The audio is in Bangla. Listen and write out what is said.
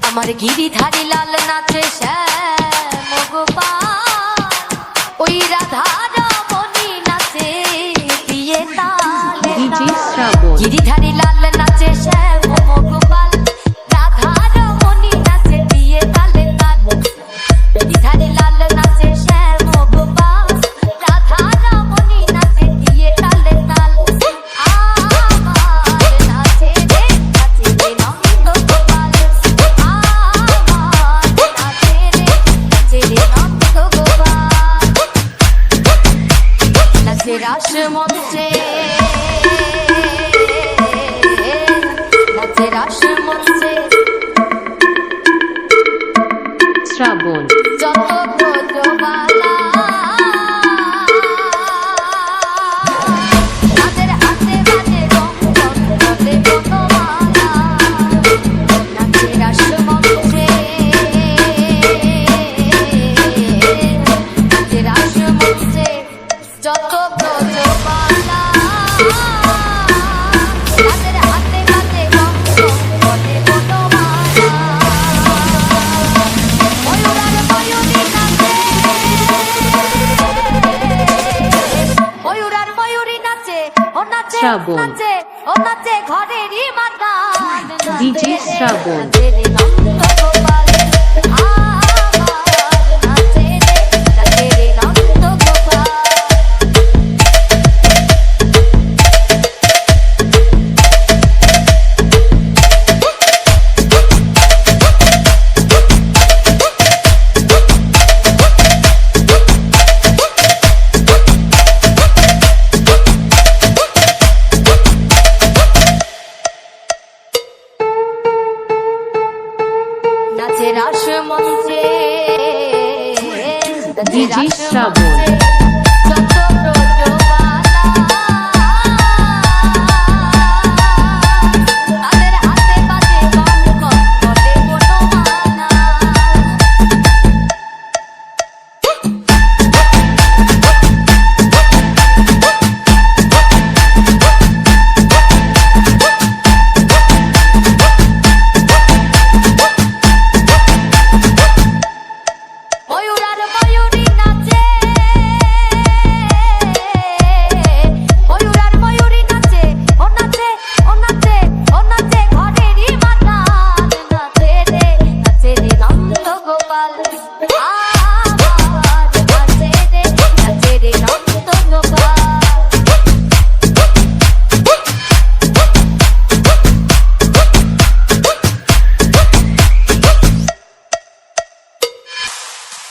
আমার গিরিধারী লাল নাচে শ্যাম গোপাল, ওই রাধা রমণী নাচে দিয়ে তালে তাল। গিরিধারী লাল নাচে শ্যাম গোপাল, রাধা রমণী নাচে দিয়ে তালে তাল। গিরিধারী লাল নাচে শ্যাম গোপাল, রাধা রমণী নাচে দিয়ে তালে তাল। আমার নাচে রে নন্দ গোপাল, আমার নাচে রে নন্দ গোপাল। নাচে রাস মঞ্চে, নাচে রাস মঞ্চে শ্রাবণ যত ব্রজবালা, তাদের হাতে বাজে রঙ্গলে বনমালা। নাচে রাস মঞ্চে, নাচে রাস মঞ্চে যত ব্রজবালা, তাদের হাতে বাজে রঙ্গলে বনমালা। ময়ূর আর ময়ূরী নাচে, ময়ূর আর ময়ূরী নাচে, ও নাচে শ্রাবণ। নাচে, ও নাচে ঘরেরই মাথা। ডিজে শ্রাবণ। নাচে রে নন্দ গোপাল, আমার নাচে রে নন্দ গোপাল। নাচে রাস মঞ্চে, ডিজে শ্রাবণ।